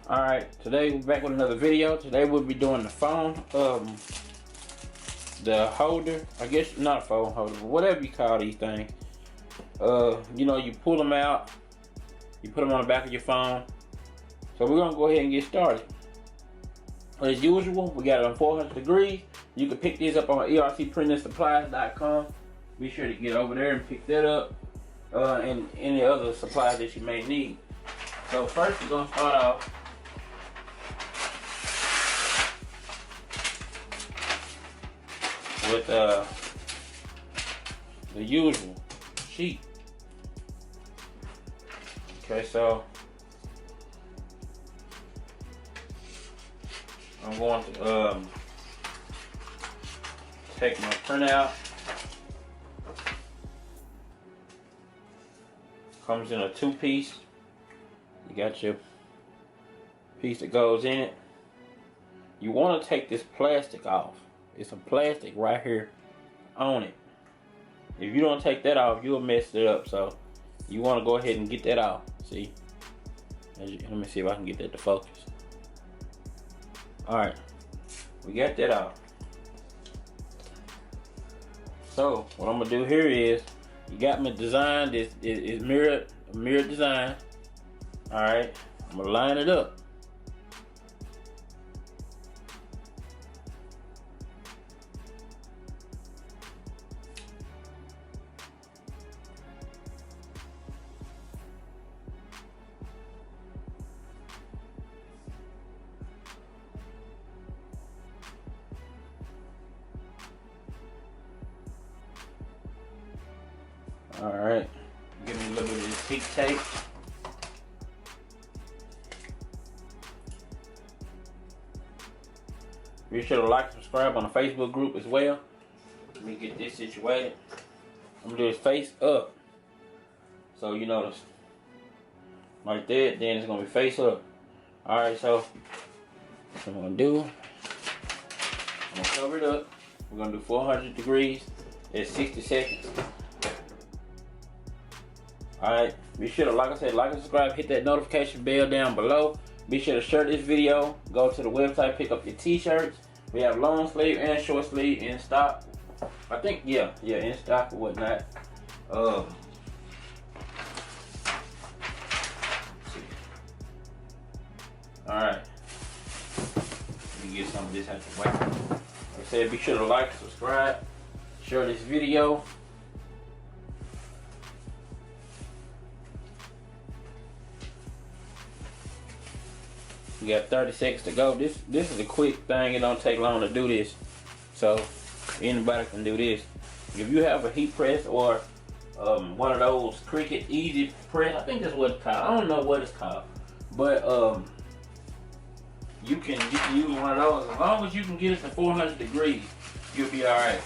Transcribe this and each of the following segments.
Alright, today we're back with another video. Today we'll be doing the phone, the holder, I guess not a phone holder, but whatever you call these things. You know, you pull them out, you put them on the back of your phone. So we're gonna go ahead and get started. As usual, we got it on 400 degrees. You can pick these up on ERCPRINTING. Be sure to get over there and pick that up, and any other supplies that you may need. So first we're gonna start off with the usual sheet. Okay, so I'm going to take my printout. Comes in a 2-piece. You got your piece that goes in it. You want to take this plastic off. It's some plastic right here on it. If you don't take that off, you'll mess it up. So you want to go ahead and get that off. See? Let me see if I can get that to focus. Alright. We got that off. So what I'm going to do here is, you got me designed. This is mirrored design. Alright. I'm going to line it up. Alright, give me a little bit of this heat tape. Be sure to like and subscribe on the Facebook group as well. Let me get this situated. I'm gonna do this face up. So you notice, like that, then it's gonna be face up. Alright, so what I'm gonna do, I'm gonna cover it up. We're gonna do 400 degrees at 60 seconds. Alright, be sure to, like I said, like and subscribe, hit that notification bell down below. Be sure to share this video, go to the website, pick up your t-shirts. We have long sleeve and short sleeve in stock. I think, yeah, in stock or whatnot. Alright, let me get some of this out the way. Like I said, be sure to like, subscribe, share this video. We got 30 seconds to go. This is a quick thing. It don't take long to do this. So anybody can do this. If you have a heat press or one of those Cricut Easy Press, I think that's what it's called. I don't know what it's called, but you can use one of those. As long as you can get it to 400 degrees, you'll be all right.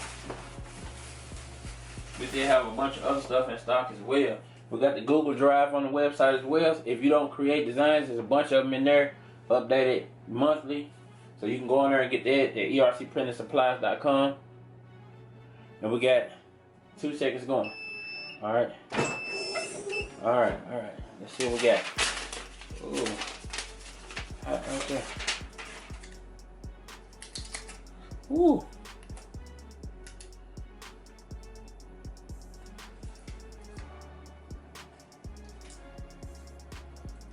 We did have a bunch of other stuff in stock as well. We got the Google Drive on the website as well. If you don't create designs, there's a bunch of them in there. Updated monthly, so you can go in there and get that at ERCPRINTING. And we got 2 seconds going. Alright. Let's see what we got. Ooh. Hot right there. Ooh.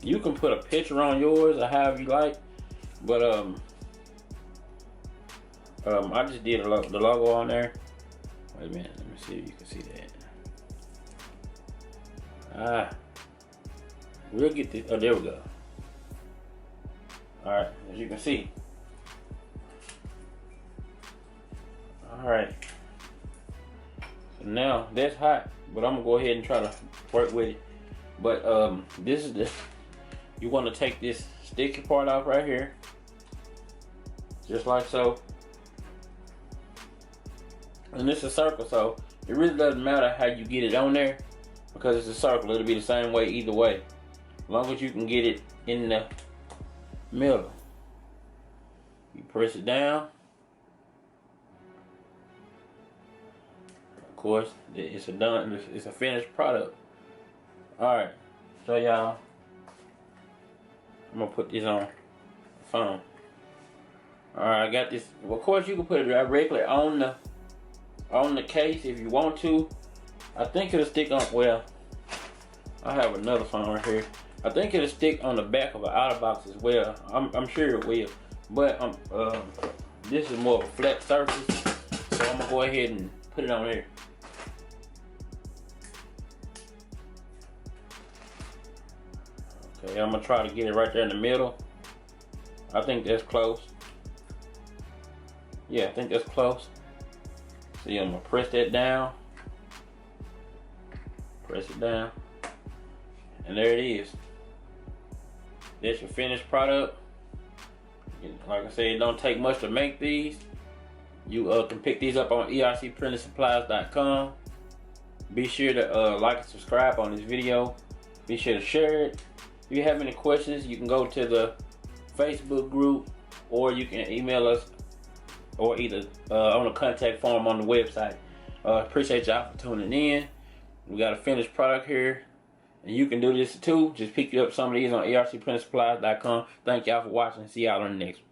You can put a picture on yours or however you like, but I just did the logo on there. Wait a minute, let me see if you can see that. We'll get this. Oh, there we go. All right, as you can see. All right. So now that's hot, but I'm gonna go ahead and try to work with it. But this is the. You want to take this sticky part off right here, just like so. And this is a circle, so it really doesn't matter how you get it on there, because it's a circle. It'll be the same way either way, as long as you can get it in the middle. You press it down. Of course, it's a finished product. All right, so y'all, I'm I'm gonna put this on the phone. Alright, I got this. Well, of course you can put it directly on the case if you want to. I think it'll stick on, well, I have another phone right here. I think it'll stick on the back of an outer box as well. I'm sure it will. But this is more of a flat surface, so I'm gonna go ahead and put it on here. Okay, I'm gonna try to get it right there in the middle. I think that's close. Yeah, I think that's close. See, I'm gonna press that down. Press it down. And there it is. That's your finished product. Like I said, it don't take much to make these. You can pick these up on ERCPRINTINGSupplies.com. Be sure to like and subscribe on this video. Be sure to share it. If you have any questions, you can go to the Facebook group, or you can email us, or either on the contact form on the website. Appreciate y'all for tuning in. We got a finished product here, and you can do this too. Just pick up some of these on ERCPRINTIngsupplies.com. Thank y'all for watching. See y'all on the next one.